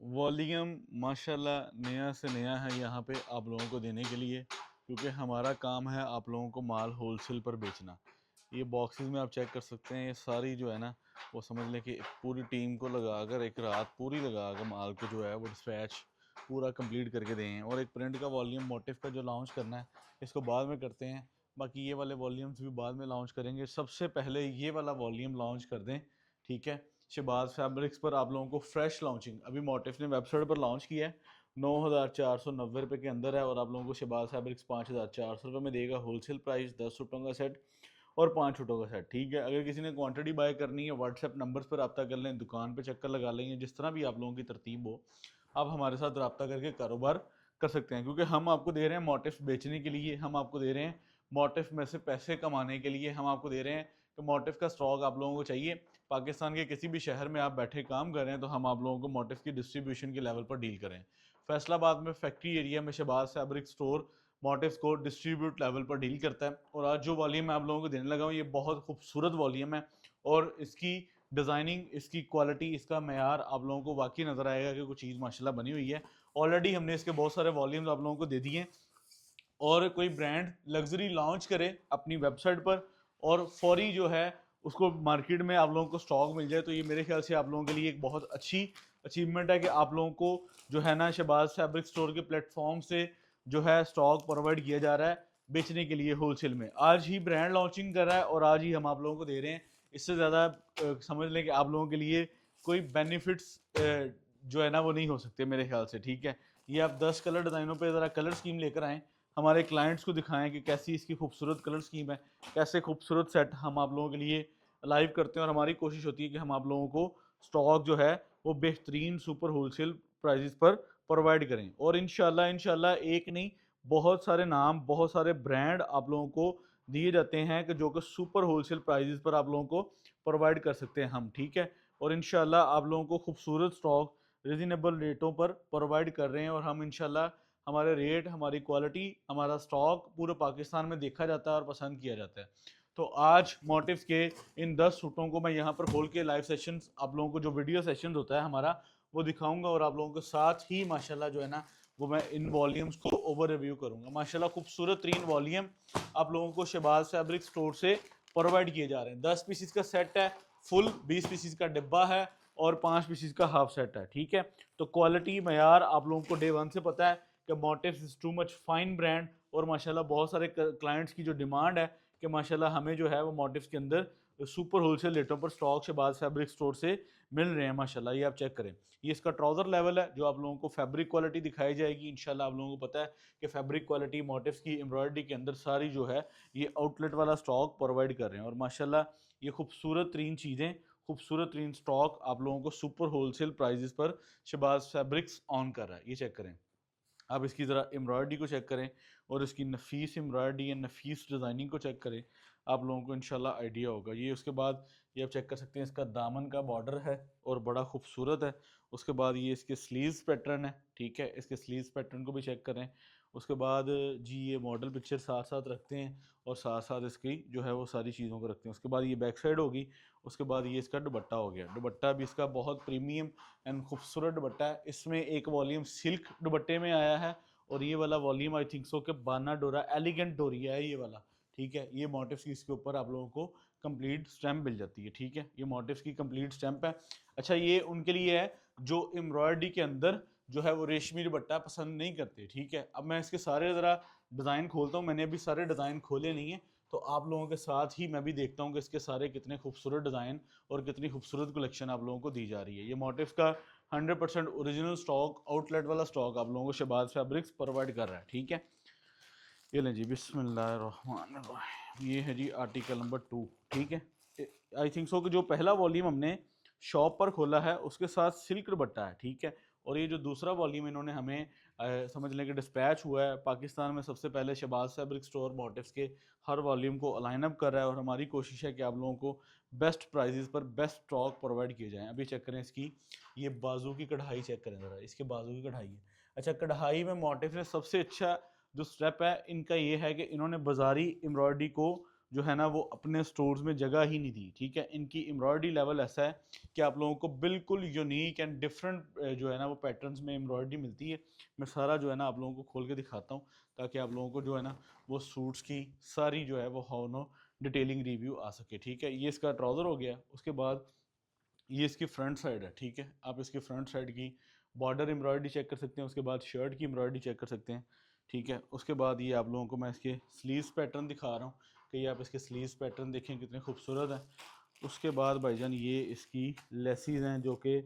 Volume माशाल्लाह नया से नया है यहाँ पे आप लोगों को देने के लिए, क्योंकि हमारा काम है आप लोगों को माल होलसेल पर बेचना। ये बॉक्सेस में आप चेक कर सकते हैं, ये सारी जो है ना वो समझ लें कि पूरी टीम को लगा कर एक रात पूरी लगा कर माल को जो है वो डिस्पैच पूरा कंप्लीट करके दें हैं। और एक प्रिंट का वॉल्यूम मोटिव का जो लॉन्च करना है इसको बाद में करते हैं, बाकी ये वाले वॉल्यूम्स भी बाद में लॉन्च करेंगे। सबसे पहले ये वाला वॉल्यूम लॉन्च कर दें, ठीक है। शहबाज फैब्रिक्स पर आप लोगों को फ्रेश लॉन्चिंग अभी मोटिव ने वेबसाइट पर लॉन्च किया है, 9,490 के अंदर है। और आप लोगों को शहबाज फैब्रिक्स 5,400 में देगा होलसेल प्राइस, 10 रुपयों का सेट और 5 छुटों का सेट, ठीक है। अगर किसी ने क्वांटिटी बाय करनी है व्हाट्सएप नंबर्स पर रब्ता कर लें, दुकान पे चक्कर लगा लेंगे, जिस तरह भी आप लोगों की तरतीब हो आप हमारे साथ रब्ता करके कारोबार कर सकते हैं। क्योंकि हम आपको दे रहे हैं मोटिव बेचने के लिए, हम आपको दे रहे हैं मोटिव में से पैसे कमाने के लिए, हम आपको दे रहे हैं कि मोटिव का स्टॉक आप लोगों को चाहिए। पाकिस्तान के किसी भी शहर में आप बैठे काम कर रहे हैं तो हम आप लोगों को मोटिव की डिस्ट्रीब्यूशन के लेवल पर डील करें। फैसलाबाद में फैक्ट्री एरिया में शहबाज फैब्रिक स्टोर मोटिव्स को डिस्ट्रीब्यूट लेवल पर डील करता है। और आज जो वॉल्यूम मैं आप लोगों को देने लगा हूँ ये बहुत खूबसूरत वॉल्यूम है, और इसकी डिज़ाइनिंग, इसकी क्वालिटी, इसका मेयार आप लोगों को वाकई नज़र आएगा कि कुछ चीज़ माशाल्लाह बनी हुई है। ऑलरेडी हमने इसके बहुत सारे वॉल्यूम्स आप लोगों को दे दिए हैं। और कोई ब्रांड लग्जरी लॉन्च करे अपनी वेबसाइट पर और फौरी जो है उसको मार्केट में आप लोगों को स्टॉक मिल जाए, तो ये मेरे ख्याल से आप लोगों के लिए एक बहुत अच्छी अचीवमेंट है कि आप लोगों को जो है ना शहबाज फैब्रिक स्टोर के प्लेटफॉर्म से जो है स्टॉक प्रोवाइड किया जा रहा है बेचने के लिए होलसेल में। आज ही ब्रांड लॉन्चिंग कर रहा है और आज ही हम आप लोगों को दे रहे हैं। इससे ज़्यादा समझ लें कि आप लोगों के लिए कोई बेनिफिट्स जो है ना वो नहीं हो सकते मेरे ख्याल से, ठीक है। ये आप 10 कलर डिज़ाइनों पे ज़रा कलर स्कीम लेकर आएँ, हमारे क्लाइंट्स को दिखाएं कि कैसी इसकी खूबसूरत कलर स्कीम है, कैसे खूबसूरत सेट हम आप लोगों के लिए लाइव करते हैं। और हमारी कोशिश होती है कि हम आप लोगों को स्टॉक जो है वो बेहतरीन सुपर होलसेल प्राइजेस पर प्रोवाइड करें। और इंशाल्लाह इंशाल्लाह एक नहीं, बहुत सारे नाम, बहुत सारे ब्रांड आप लोगों को दिए जाते हैं कि जो कि सुपर होलसेल प्राइजेस पर आप लोगों को प्रोवाइड कर सकते हैं हम, ठीक है। और इंशाल्लाह आप लोगों को खूबसूरत स्टॉक रिजनेबल रेटों पर प्रोवाइड कर रहे हैं। और हम इंशाल्लाह हमारे रेट, हमारी क्वालिटी, हमारा स्टॉक पूरे पाकिस्तान में देखा जाता है और पसंद किया जाता है। तो आज मोटिव्स के इन 10 सूटों को मैं यहाँ पर खोल के लाइव सेशंस आप लोगों को जो वीडियो सेशन होता है हमारा वो दिखाऊंगा, और आप लोगों के साथ ही माशाल्लाह जो है ना वो मैं इन वॉल्यूम्स को ओवर रिव्यू करूंगा। माशाल्लाह खूबसूरत 3 वॉल्यूम आप लोगों को शहबाज फैब्रिक स्टोर से प्रोवाइड किए जा रहे हैं। 10 पीसीज का सेट है फुल, 20 पीसीज का डिब्बा है और 5 पीसीज का हाफ सेट है, ठीक है। तो क्वालिटी मयार आप लोगों को डे वन से पता है कि Motives is too much fine brand. और माशाल्लाह बहुत सारे क्लाइंट्स की जो डिमांड है कि माशाल्लाह हमें जो है वो मोटिव्स के अंदर सुपर होलसेल रेटों पर स्टॉक शहबाज फैब्रिक स्टोर से मिल रहे हैं माशाल्लाह। ये आप चेक करें, ये इसका ट्राउज़र लेवल है जो आप लोगों को फैब्रिक क्वालिटी दिखाई जाएगी इंशाल्लाह। आप लोगों को पता है कि फैब्रिक क्वालिटी मोटिव्स की एम्ब्रॉयडरी के अंदर सारी जो है ये आउटलेट वाला स्टॉक प्रोवाइड कर रहे हैं। और माशाल्लाह ये खूबसूरत तरीन चीज़ें, खूबसूरत तरीन स्टॉक आप लोगों को सुपर होलसेल प्राइजेस पर शहबाज फैब्रिक्स ऑन कर रहा है। ये चेक करें, आप इसकी ज़रा एम्ब्रॉयडरी को चेक करें और इसकी नफीस एम्ब्रॉयडरी या नफीस डिज़ाइनिंग को चेक करें, आप लोगों को इंशाल्लाह आइडिया होगा। ये उसके बाद ये आप चेक कर सकते हैं, इसका दामन का बॉर्डर है और बड़ा खूबसूरत है। उसके बाद ये इसके स्लीव्स पैटर्न है, ठीक है, इसके स्लीव्स पैटर्न को भी चेक करें। उसके बाद जी ये मॉडल पिक्चर साथ साथ रखते हैं और साथ साथ इसकी जो है वो सारी चीज़ों को रखते हैं। उसके बाद ये बैक साइड होगी। उसके बाद ये इसका दुपट्टा हो गया, दुपट्टा भी इसका बहुत प्रीमियम एंड खूबसूरत दुपट्टा है। इसमें एक वॉल्यूम सिल्क दुपट्टे में आया है और ये वाला वॉल्यूम आई थिंक सो के बाना डोरा एलिगेंट डोरिया है ये वाला, ठीक है। ये मोटिव्स की इसके ऊपर आप लोगों को कंप्लीट स्टैम्प मिल जाती है, ठीक है। ये मोटिव्स की कंप्लीट स्टैम्प है। अच्छा ये उनके लिए है जो एम्ब्रॉयडरी के अंदर जो है वो रेशमी दुपट्टा पसंद नहीं करते, ठीक है। अब मैं इसके सारे ज़रा डिज़ाइन खोलता हूँ, मैंने अभी सारे डिज़ाइन खोले नहीं है, तो आप लोगों के साथ ही मैं भी देखता हूँ कि इसके सारे कितने खूबसूरत डिज़ाइन और कितनी खूबसूरत कलेक्शन आप लोगों को दी जा रही है। ये मोटिव का 100% ओरिजिनल स्टॉक, आउटलेट वाला स्टॉक आप लोगों को शहबाज फैब्रिक्स प्रोवाइड कर रहा है, ठीक है। ये लें जी, बिस्मिल्लाहिर्रहमानिर्रहीम। ये है जी आर्टिकल नंबर 2, ठीक है। आई थिंक सो कि जो पहला वॉल्यूम हमने शॉप पर खोला है उसके साथ सिल्क दुपट्टा है, ठीक है। और ये जो दूसरा वॉल्यूम इन्होंने हमें समझ लें कि डिस्पैच हुआ है, पाकिस्तान में सबसे पहले शहबाज फैब्रिक स्टोर मोटिव्स के हर वॉल्यूम को अलाइन अप कर रहा है। और हमारी कोशिश है कि आप लोगों को बेस्ट प्राइजेस पर बेस्ट स्टॉक प्रोवाइड किए जाएँ। अभी चेक करें इसकी ये बाजू की कढ़ाई चेक करें ज़रा, इसके बाजू की कढ़ाई है। अच्छा कढ़ाई में मोटिव ने सबसे अच्छा जो स्टेप है इनका ये है कि इन्होंने बाजारी एम्ब्रॉयडरी को जो है ना वो अपने स्टोर्स में जगह ही नहीं दी, ठीक है। इनकी एम्ब्रॉयडरी लेवल ऐसा है कि आप लोगों को बिल्कुल यूनिक एंड डिफरेंट जो है ना वो पैटर्न्स में एम्ब्रॉयडरी मिलती है। मैं सारा जो है ना आप लोगों को खोल के दिखाता हूँ, ताकि आप लोगों को जो है ना वो सूट्स की सारी जो है वो हाउ डिटेलिंग रिव्यू आ सके, ठीक है। ये इसका ट्राउज़र हो गया। उसके बाद ये इसकी फ्रंट साइड है, ठीक है। आप इसकी फ्रंट साइड की बॉर्डर एम्ब्रॉयडरी चेक कर सकते हैं, उसके बाद शर्ट की एम्ब्रॉयडरी चेक कर सकते हैं, ठीक है। उसके बाद ये आप लोगों को मैं इसके स्लीव्स पैटर्न दिखा रहा हूँ कि ये आप इसके स्लीव्स पैटर्न देखें कितने खूबसूरत हैं। उसके बाद भाईजान ये इसकी लेसिस हैं जो कि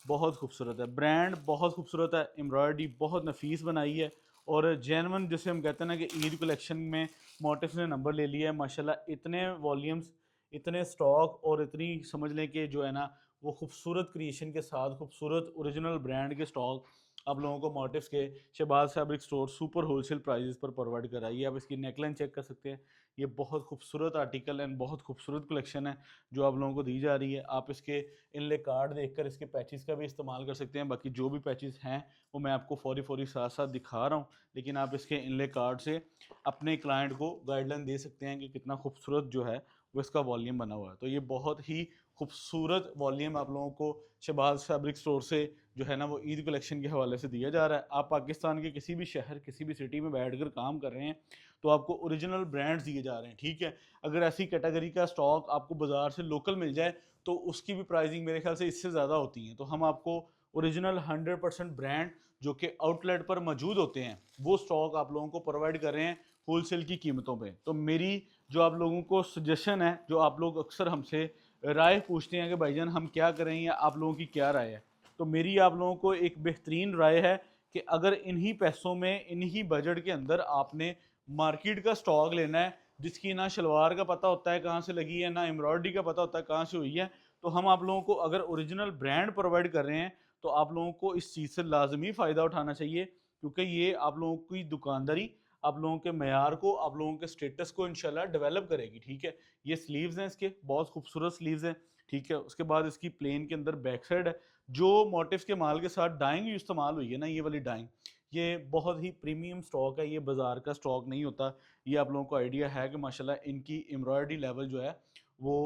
बहुत खूबसूरत है, ब्रांड बहुत खूबसूरत है, एम्ब्रॉयडरी बहुत नफीस बनाई है। और जेनवन जिसे हम कहते हैं ना कि ईद कलेक्शन में मोटिव्स ने नंबर ले लिया है माशाल्लाह। इतने वॉल्यूम्स, इतने स्टॉक और इतनी समझ लें कि जो है ना वो खूबसूरत क्रिएशन के साथ खूबसूरत ओरिजिनल ब्रांड के स्टॉक आप लोगों को मोटिव्स के Shahbaz fabric store super wholesale prices पर प्रोवाइड कराइए। आप इसकी नेकलाइन चेक कर सकते हैं, ये बहुत खूबसूरत आर्टिकल एंड बहुत खूबसूरत कलेक्शन है जो आप लोगों को दी जा रही है। आप इसके इनले कार्ड देखकर इसके पैचेस का भी इस्तेमाल कर सकते हैं। बाकी जो भी पैचेस हैं वो मैं आपको फौरी फौरी साथ साथ दिखा रहा हूँ, लेकिन आप इसके इनले कार्ड से अपने क्लाइंट को गाइडलाइन दे सकते हैं कि कितना खूबसूरत जो है वो इसका वॉल्यूम बना हुआ है। तो ये बहुत ही खूबसूरत वॉल्यूम आप लोगों को शहबाज फैब्रिक स्टोर से जो है ना वो ईद कलेक्शन के हवाले से दिया जा रहा है। आप पाकिस्तान के किसी भी शहर, किसी भी सिटी में बैठकर काम कर रहे हैं तो आपको ओरिजिनल ब्रांड्स दिए जा रहे हैं, ठीक है। अगर ऐसी कैटेगरी का स्टॉक आपको बाज़ार से लोकल मिल जाए तो उसकी भी प्राइसिंग मेरे ख्याल से इससे ज़्यादा होती है। तो हम आपको ओरिजिनल 100% ब्रांड जो कि आउटलेट पर मौजूद होते हैं वो स्टॉक आप लोगों को प्रोवाइड कर रहे हैं होलसेल की कीमतों पे। तो मेरी जो आप लोगों को सजेशन है, जो आप लोग अक्सर हमसे राय पूछते हैं कि भाईजान हम क्या करें या आप लोगों की क्या राय है, तो मेरी आप लोगों को एक बेहतरीन राय है कि अगर इन्हीं पैसों में, इन्हीं बजट के अंदर आपने मार्केट का स्टॉक लेना है जिसकी ना शलवार का पता होता है कहाँ से लगी है, ना एम्ब्रॉयडरी का पता होता है कहाँ से हुई है, तो हम आप लोगों को अगर ओरिजिनल ब्रांड प्रोवाइड कर रहे हैं तो आप लोगों को इस चीज़ से लाजमी फ़ायदा उठाना चाहिए, क्योंकि ये आप लोगों की दुकानदारी, आप लोगों के मैार को, आप लोगों के स्टेटस को इंशाल्लाह डेवलप करेगी, ठीक है। ये स्लीव्स हैं इसके, बहुत खूबसूरत स्लीव्स हैं, ठीक है। उसके बाद इसकी प्लेन के अंदर बैक साइड है, जो मोटिव्स के माल के साथ डाइंग इस्तेमाल हुई है ना, ये वाली डाइंग, ये बहुत ही प्रीमियम स्टॉक है, ये बाज़ार का स्टॉक नहीं होता। ये आप लोगों को आइडिया है कि माशाल्लाह इनकी एम्ब्रॉयडरी लेवल जो है वो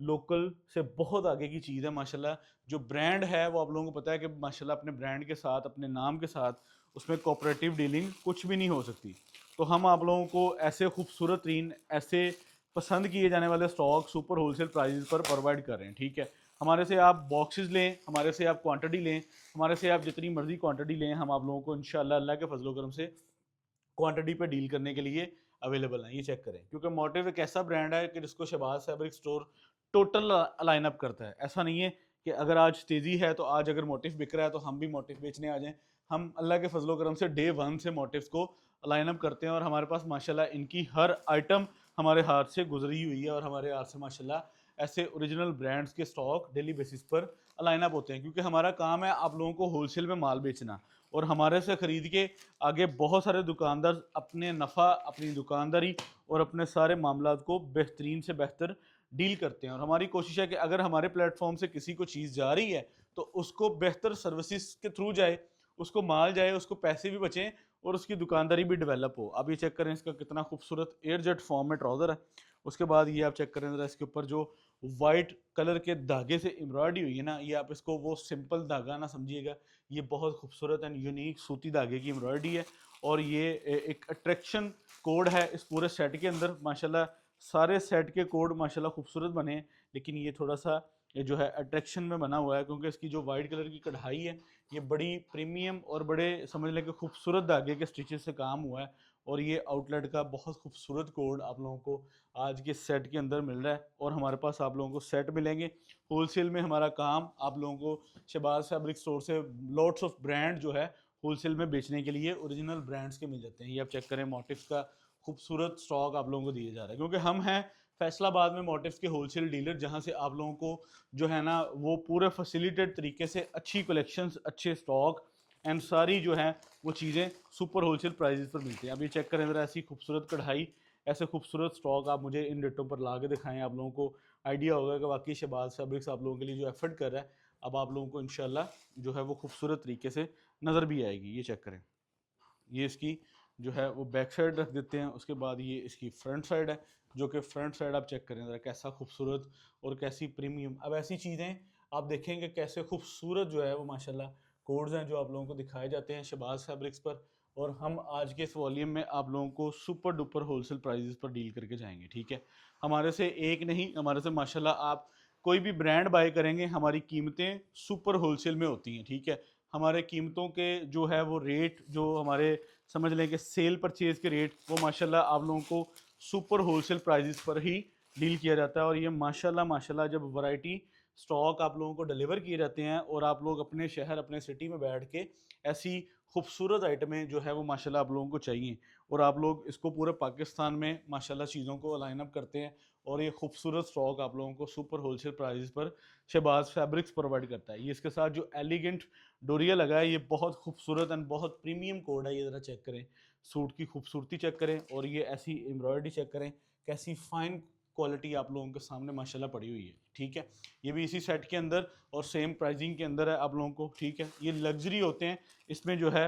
लोकल से बहुत आगे की चीज़ है माशाल्लाह। जो ब्रांड है वो आप लोगों को पता है कि माशाल्लाह अपने ब्रांड के साथ, अपने नाम के साथ उसमें कोऑपरेटिव डीलिंग कुछ भी नहीं हो सकती। तो हम आप लोगों को ऐसे खूबसूरत तीन, ऐसे पसंद किए जाने वाले स्टॉक सुपर होलसेल प्राइस पर प्रोवाइड कर रहे हैं, ठीक है। हमारे से आप बॉक्सेस लें, हमारे से आप क्वांटिटी लें, हमारे से आप जितनी मर्जी क्वांटिटी लें, हम आप लोगों को इंशाल्लाह अल्लाह के फजल करम से क्वांटिटी पे डील करने के लिए अवेलेबल हैं। ये चेक करें, क्योंकि मोटिव एक ऐसा ब्रांड है कि जिसको Shahbaz fabric store total lineup करता है। ऐसा नहीं है कि अगर आज तेज़ी है तो आज अगर मोटिव बिक रहा है तो हम भी मोटिव बेचने आ जाएं। हम अल्लाह के फजल करम से डे वन से मोटिव्स को लाइनअप करते हैं और हमारे पास माशाल्लाह इनकी हर आइटम हमारे हाथ से गुजरी हुई है और हमारे हाथ से माशाल्लाह ऐसे ओरिजिनल ब्रांड्स के स्टॉक डेली बेसिस पर लाइनअप होते हैं, क्योंकि हमारा काम है आप लोगों को होलसेल में माल बेचना। और हमारे से ख़रीद के आगे बहुत सारे दुकानदार अपने नफ़ा, अपनी दुकानदारी और अपने सारे मामलात को बेहतरीन से बेहतर डील करते हैं। और हमारी कोशिश है कि अगर हमारे प्लेटफॉर्म से किसी को चीज़ जा रही है तो उसको बेहतर सर्विसेज के थ्रू जाए, उसको माल जाए, उसको पैसे भी बचें और उसकी दुकानदारी भी डेवलप हो। अब ये चेक करें इसका कितना खूबसूरत एयर जेट फॉर्म में ट्राउज़र है। उसके बाद ये आप चेक करें ज़रा, इसके ऊपर जो वाइट कलर के धागे से एम्ब्रॉयडरी हुई है ना, ये आप इसको वो सिंपल धागा ना समझिएगा, ये बहुत खूबसूरत एंड यूनिक सूती धागे की एम्ब्रॉयडरी है। और ये एक अट्रैक्शन कोड है इस पूरे सेट के अंदर माशाल्लाह। सारे सेट के कोड माशाल्लाह खूबसूरत बने हैं, लेकिन ये थोड़ा सा ये जो है अट्रैक्शन में बना हुआ है क्योंकि इसकी जो वाइट कलर की कढ़ाई है ये बड़ी प्रीमियम और बड़े समझ लें कि खूबसूरत धागे के स्टिचेस से काम हुआ है। और ये आउटलेट का बहुत खूबसूरत कोड आप लोगों को आज के सेट के अंदर मिल रहा है। और हमारे पास आप लोगों को सेट मिलेंगे। होलसेल में हमारा काम आप लोगों को शहबाज फैब्रिक स्टोर से लॉट्स ऑफ ब्रांड जो है होलसेल में बेचने के लिए ओरिजिनल ब्रांड्स के मिल जाते हैं। ये आप चेक करें, मोटिव्स का खूबसूरत स्टॉक आप लोगों को दिया जा रहा है, क्योंकि हम हैं फैसलाबाद में मोटिव्स के होलसेल डीलर, जहां से आप लोगों को जो है ना वो पूरे फैसिलिटेड तरीके से अच्छी कलेक्शंस, अच्छे स्टॉक एंड सारी जो है वो चीज़ें सुपर होलसेल प्राइजेस पर मिलती हैं। अब ये चेक करें ज़रा, ऐसी खूबसूरत कढ़ाई, ऐसे खूबसूरत स्टॉक आप मुझे इन डेटों पर ला के दिखाएं, आप लोगों को आइडिया होगा कि वाकई शहबाज फैब्रिक्स आप लोगों के लिए जो एफर्ट कर रहा है अब आप लोगों को इंशाल्लाह जो है वो खूबसूरत तरीके से नज़र भी आएगी। ये चेक करें, ये इसकी जो है वो बैक साइड रख देते हैं। उसके बाद ये इसकी फ्रंट साइड है, जो कि फ्रंट साइड आप चेक करें ज़रा कैसा खूबसूरत और कैसी प्रीमियम। अब ऐसी चीज़ें आप देखेंगे कैसे खूबसूरत जो है वो माशाल्लाह कोड्स हैं जो आप लोगों को दिखाए जाते हैं शहबाज फैब्रिक्स पर। और हम आज के इस वॉल्यूम में आप लोगों को सुपर डुपर होलसेल प्राइजेस पर डील करके जाएंगे, ठीक है। हमारे से एक नहीं, हमारे से माशाल्लाह आप कोई भी ब्रांड बाय करेंगे, हमारी कीमतें सुपर होलसेल में होती हैं, ठीक है। हमारे कीमतों के जो है वो रेट, जो हमारे समझ लें कि सेल परचेज़ के रेट, वो माशाल्लाह आप लोगों को सुपर होलसेल प्राइजेस पर ही डील किया जाता है। और ये माशाल्लाह माशाल्लाह जब वैरायटी स्टॉक आप लोगों को डिलीवर किए जाते हैं और आप लोग अपने शहर अपने सिटी में बैठ के ऐसी खूबसूरत आइटमें जो है वो माशाल्लाह आप लोगों को चाहिए, और आप लोग इसको पूरे पाकिस्तान में माशाल्लाह चीज़ों को लाइन अप करते हैं, और ये खूबसूरत स्टॉक आप लोगों को सुपर होलसेल प्राइस पर शहबाज फैब्रिक्स प्रोवाइड करता है। ये इसके साथ जो एलिगेंट डोरिया लगा है, ये बहुत खूबसूरत एंड बहुत प्रीमियम कोड है। ये ज़रा चेक करें, सूट की खूबसूरती चेक करें, और ये ऐसी एम्ब्रॉयडरी चेक करें, कैसी फाइन क्वालिटी आप लोगों के सामने माशाल्लाह पड़ी हुई है, ठीक है। ये भी इसी सेट के अंदर और सेम प्राइसिंग के अंदर है आप लोगों को, ठीक है। ये लग्जरी होते हैं, इसमें जो है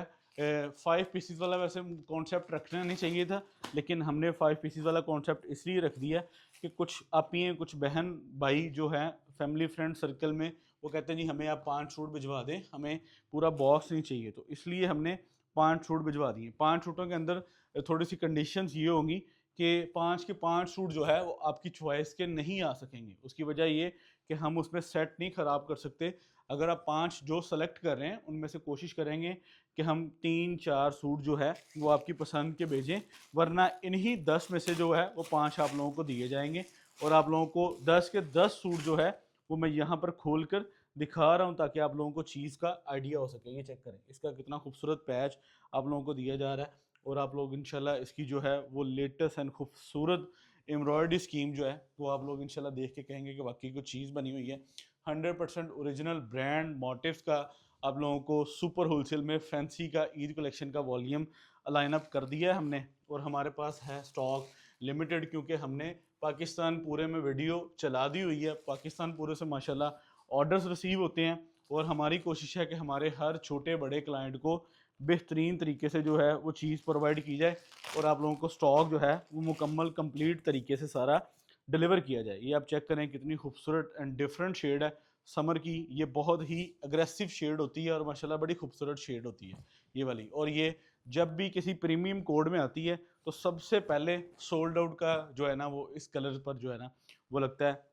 5 पीसीज वाला वैसे कॉन्सेप्ट रखना नहीं चाहिए था, लेकिन हमने 5 पीसीज वाला कॉन्सेप्ट इसलिए रख दिया कि कुछ आपियाँ, कुछ बहन भाई जो हैं फैमिली फ्रेंड सर्कल में, वो कहते हैं जी हमें आप 5 सूट भिजवा दें, हमें पूरा बॉक्स नहीं चाहिए, तो इसलिए हमने 5 सूट भिजवा दिए। 5 सूटों के अंदर थोड़ी सी कंडीशंस ये होंगी कि 5 के 5 सूट जो है वो आपकी चॉइस के नहीं आ सकेंगे। उसकी वजह ये कि हम उसमें सेट नहीं ख़राब कर सकते। अगर आप 5 जो सेलेक्ट कर रहे हैं उनमें से कोशिश करेंगे कि हम 3-4 सूट जो है वो आपकी पसंद के भेजें, वरना इन्हीं 10 में से जो है वो 5 आप लोगों को दिए जाएंगे। और आप लोगों को 10 के 10 सूट जो है वो मैं यहाँ पर खोल कर दिखा रहा हूँ ताकि आप लोगों को चीज़ का आइडिया हो सके। ये चेक करें, इसका कितना खूबसूरत पैच आप लोगों को दिया जा रहा है, और आप लोग इंशाल्लाह इसकी जो है वो लेटेस्ट एंड खूबसूरत एम्ब्रॉयडरी स्कीम जो है वो आप लोग इंशाल्लाह देख के कहेंगे कि वाकई कोई चीज़ बनी हुई है। 100% ओरिजिनल ब्रांड मोटिव्स का आप लोगों को सुपर होलसेल में फैंसी का ईद कलेक्शन का वॉल्यूम लाइन अप कर दिया है हमने, और हमारे पास है स्टॉक लिमिटेड, क्योंकि हमने पाकिस्तान पूरे में वीडियो चला दी हुई है। पाकिस्तान पूरे से माशाल्लाह ऑर्डर्स रिसीव होते हैं, और हमारी कोशिश है कि हमारे हर छोटे बड़े क्लाइंट को बेहतरीन तरीके से जो है वो चीज़ प्रोवाइड की जाए, और आप लोगों को स्टॉक जो है वो मुकम्मल कंप्लीट तरीके से सारा डिलीवर किया जाए। ये आप चेक करें कितनी खूबसूरत एंड डिफरेंट शेड है समर की। ये बहुत ही अग्रेसिव शेड होती है और माशाल्लाह बड़ी खूबसूरत शेड होती है ये वाली। और ये जब भी किसी प्रीमियम कोड में आती है तो सबसे पहले सोल्ड आउट का जो है ना वो इस कलर पर जो है ना वो लगता है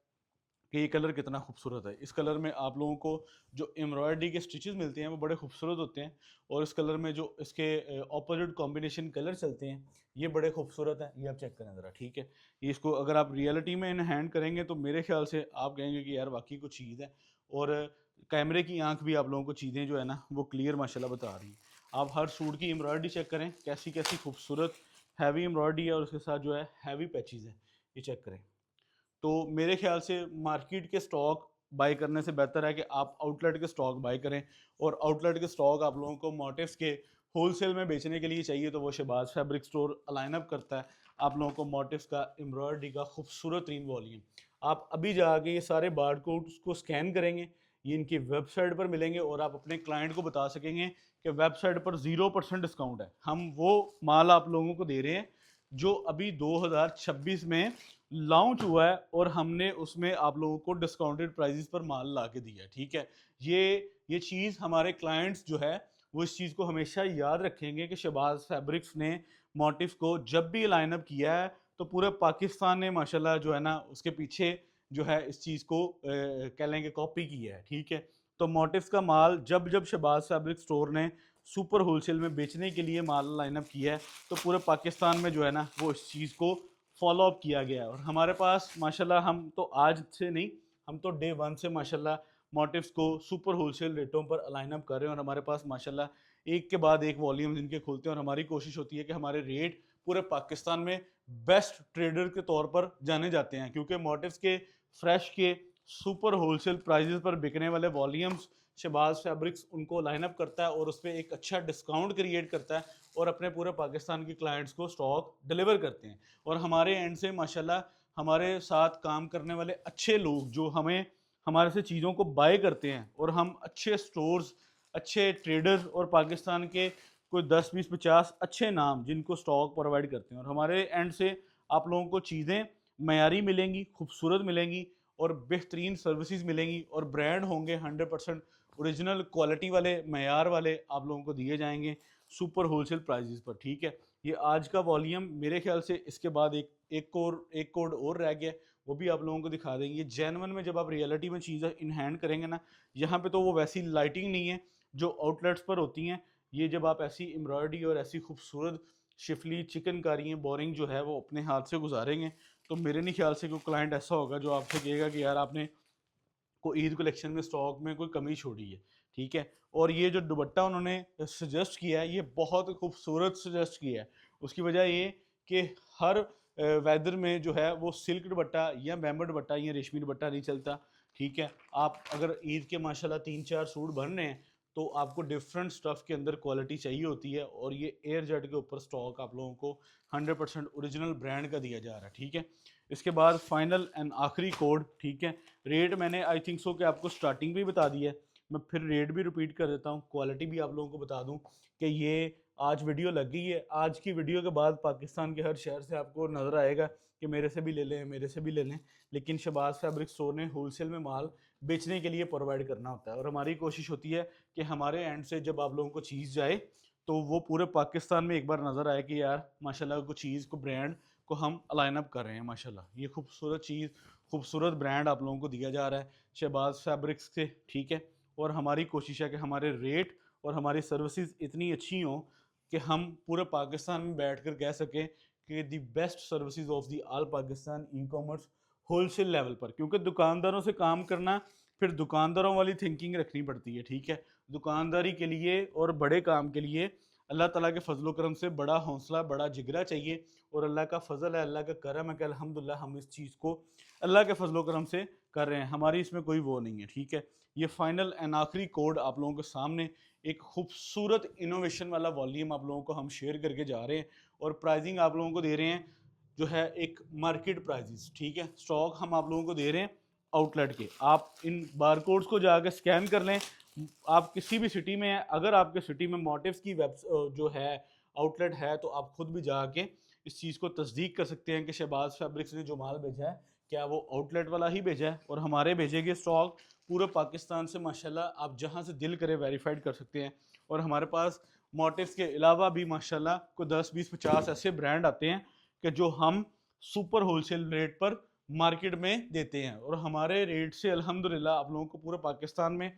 कि ये कलर कितना खूबसूरत है। इस कलर में आप लोगों को जो एम्ब्रॉयडरी के स्टिचेस मिलते हैं वो बड़े खूबसूरत होते हैं, और इस कलर में जो इसके ऑपोजिट कॉम्बिनेशन कलर चलते हैं ये बड़े खूबसूरत हैं। ये आप चेक करें ज़रा, ठीक है। ये इसको अगर आप रियलिटी में इन हैंड करेंगे तो मेरे ख्याल से आप कहेंगे कि यार वाकई कुछ चीज़ है, और कैमरे की आंख भी आप लोगों को चीज़ें जो है ना वो क्लियर माशाल्लाह बता रही हैं। आप हर सूट की एम्ब्रॉयडरी चेक करें, कैसी कैसी खूबसूरत हैवी एम्ब्रॉयडरी है, और उसके साथ जो है हैवी पैचेज़ हैं, ये चेक करें। तो मेरे ख्याल से मार्केट के स्टॉक बाय करने से बेहतर है कि आप आउटलेट के स्टॉक बाय करें, और आउटलेट के स्टॉक आप लोगों को मोटिव्स के होलसेल में बेचने के लिए चाहिए तो वो Shahbaz fabric store line up करता है आप लोगों को मोटिव्स का एम्ब्रॉयडरी का खूबसूरत तीन वॉल्यूम। आप अभी जाके ये सारे बार कोड्स को स्कैन करेंगे, ये इनकी वेबसाइट पर मिलेंगे, और आप अपने क्लाइंट को बता सकेंगे कि वेबसाइट पर 0% डिस्काउंट है। हम वो माल आप लोगों को दे रहे हैं जो अभी 2026 में लॉन्च हुआ है, और हमने उसमें आप लोगों को डिस्काउंटेड प्राइसेस पर माल ला के दिया है, ठीक है। ये चीज़ हमारे क्लाइंट्स जो है वो इस चीज़ को हमेशा याद रखेंगे कि शहबाज फैब्रिक्स ने मोटिव्स को जब भी लाइन अप किया है तो पूरे पाकिस्तान ने माशाल्लाह जो है ना उसके पीछे जो है इस चीज़ को कह लेंगे कॉपी किया है, ठीक है। तो मोटिव्स का माल जब जब शहबाज फैब्रिक स्टोर ने सुपर होलसेल में बेचने के लिए माल लाइन अप किया है तो पूरे पाकिस्तान में जो है ना वो इस चीज़ को फॉलो अप किया गया है। और हमारे पास माशाल्लाह हम तो आज से नहीं, हम तो डे वन से माशाल्लाह मोटिव्स को सुपर होलसेल रेटों पर अलाइन अप कर रहे हैं, और हमारे पास माशाल्लाह एक के बाद एक वॉल्यूम इनके खुलते हैं, और हमारी कोशिश होती है कि हमारे रेट पूरे पाकिस्तान में बेस्ट ट्रेडर के तौर पर जाने जाते हैं, क्योंकि मोटिव्स के फ्रेश के सुपर होलसेल प्राइजेस पर बिकने वाले वॉल्यूम्स शहबाज फैब्रिक्स उनको लाइन अप करता है, और उस पर एक अच्छा डिस्काउंट क्रिएट करता है, और अपने पूरे पाकिस्तान के क्लाइंट्स को स्टॉक डिलीवर करते हैं। और हमारे एंड से माशाल्लाह हमारे साथ काम करने वाले अच्छे लोग जो हमें हमारे से चीज़ों को बाय करते हैं, और हम अच्छे स्टोर्स, अच्छे ट्रेडर्स और पाकिस्तान के कोई 10 20 50 अच्छे नाम जिनको स्टॉक प्रोवाइड करते हैं, और हमारे एंड से आप लोगों को चीज़ें मयारी मिलेंगी, खूबसूरत मिलेंगी और बेहतरीन सर्विसेज मिलेंगी, और ब्रांड होंगे 100% ओरिजिनल क्वालिटी वाले, मैार वाले आप लोगों को दिए जाएंगे सुपर होलसेल प्राइजेस पर। ठीक है, ये आज का वॉल्यूम मेरे ख्याल से, इसके बाद एक कोड और रह गया, वो भी आप लोगों को दिखा देंगे। जेनवन में जब आप रियलिटी में चीज़ें इन हैंड करेंगे ना, यहाँ पे तो वो वैसी लाइटिंग नहीं है जो आउटलेट्स पर होती हैं। ये जब आप ऐसी एम्ब्रॉयडरी और ऐसी खूबसूरत शिफली चिकनकारियाँ बोरिंग जो है वो अपने हाथ से गुजारेंगे, तो मेरे नहीं ख्याल से कोई क्लाइंट ऐसा होगा जो आपसे कहेगा कि यार आपने को ईद कलेक्शन में स्टॉक में कोई कमी छोड़ी है। ठीक है, और ये जो दुपट्टा उन्होंने सजेस्ट किया है, ये बहुत खूबसूरत सजेस्ट किया है। उसकी वजह ये कि हर वेदर में जो है वो सिल्क दुपट्टा या बैम्बर दुपट्टा या रेशमी दुपट्टा नहीं चलता। ठीक है, आप अगर ईद के माशाल्लाह 3 4 सूट बन रहे हैं, तो आपको डिफरेंट स्टफ़ के अंदर क्वालिटी चाहिए होती है, और ये एयर जेट के ऊपर स्टॉक आप लोगों को 100% ओरिजिनल ब्रांड का दिया जा रहा है। ठीक है, इसके बाद फाइनल एंड आखिरी कोड। ठीक है, रेट मैंने आई थिंक सो कि आपको स्टार्टिंग भी बता दिया है, मैं फिर रेट भी रिपीट कर देता हूँ, क्वालिटी भी आप लोगों को बता दूँ कि ये आज वीडियो लग गई है। आज की वीडियो के बाद पाकिस्तान के हर शहर से आपको नज़र आएगा कि मेरे से भी ले लें, मेरे से भी ले लें, लेकिन शहबाज फैब्रिक स्टोर ने होलसेल में माल बेचने के लिए प्रोवाइड करना होता है, और हमारी कोशिश होती है कि हमारे एंड से जब आप लोगों को चीज़ जाए तो वो पूरे पाकिस्तान में एक बार नज़र आए कि यार माशाल्लाह को चीज़ को ब्रांड को हम अलाइन अप कर रहे हैं। माशाल्लाह ये खूबसूरत चीज़, खूबसूरत ब्रांड आप लोगों को दिया जा रहा है शहबाज फैब्रिक्स से। ठीक है, और हमारी कोशिश है कि हमारे रेट और हमारी सर्विसेज इतनी अच्छी हों कि हम पूरे पाकिस्तान में बैठ कर कह सकें कि the best services of the all Pakistan e commerce wholesale level पर। क्योंकि दुकानदारों से काम करना, फिर दुकानदारों वाली थिंकिंग रखनी पड़ती है। ठीक है, दुकानदारी के लिए और बड़े काम के लिए अल्लाह ताला के फजलो करम से बड़ा हौसला, बड़ा जिगरा चाहिए, और अल्लाह का फजल है, अल्लाह का करम है कि अल्हम्दुलिल्लाह हम इस चीज़ को अल्लाह के फजलो करम से कर रहे हैं। हमारी इसमें कोई वो नहीं है। ठीक है, ये फाइनल एंड आखिरी कोड आप लोगों के सामने, एक खूबसूरत इनोवेशन वाला वॉल्यूम आप लोगों को हम शेयर करके जा रहे हैं, और प्राइजिंग आप लोगों को दे रहे हैं जो है एक मार्केट प्राइजेस। ठीक है, स्टॉक हम आप लोगों को दे रहे हैं आउटलेट के। आप इन बारकोड्स को जाकर स्कैन कर लें। आप किसी भी सिटी में हैं, अगर आपके सिटी में मोटिव्स की वेब जो है आउटलेट है, तो आप खुद भी जाके इस चीज़ को तस्दीक कर सकते हैं कि शहबाज फैब्रिक्स ने जो माल भेजा है क्या वो आउटलेट वाला ही भेजा है, और हमारे भेजे गए स्टॉक पूरे पाकिस्तान से माशाल्लाह आप जहां से दिल करे वेरीफाइड कर सकते हैं। और हमारे पास मोटिव्स के अलावा भी माशाल्लाह को 10 20 50 ऐसे ब्रांड आते हैं कि जो हम सुपर होलसेल रेट पर मार्केट में देते हैं, और हमारे रेट से अल्हम्दुलिल्लाह आप लोगों को पूरे पाकिस्तान में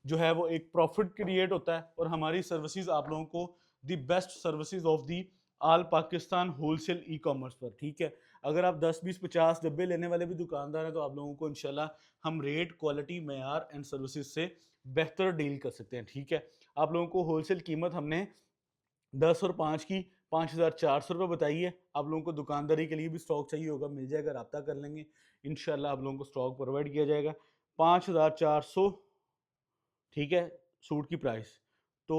जो है वो एक प्रॉफिट क्रिएट होता है, और हमारी सर्विसेज आप लोगों को the best services of the all Pakistan wholesale e commerce पर। ठीक है, अगर आप 10 20 50 डब्बे लेने वाले भी दुकानदार हैं, तो आप लोगों को इंशाल्लाह हम rate, quality, Meyar and services से बेहतर डील कर सकते हैं। ठीक है, आप लोगों को होलसेल कीमत हमने 10 और 5 की 5400 रुपये बताई है। आप लोगों को दुकानदारी के लिए भी स्टॉक चाहिए होगा, मिल जाएगा, रब्ता कर लेंगे, इंशाल्लाह आप लोगों को स्टॉक प्रोवाइड किया जाएगा। 5400, ठीक है, सूट की प्राइस तो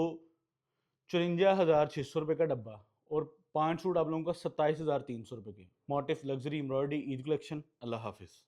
54,600 रुपये का डब्बा, और 5 सूट आप लोगों का 27,300 रुपये के। Motif luxury embroidery Eid collection. अल्लाह हाफिज़।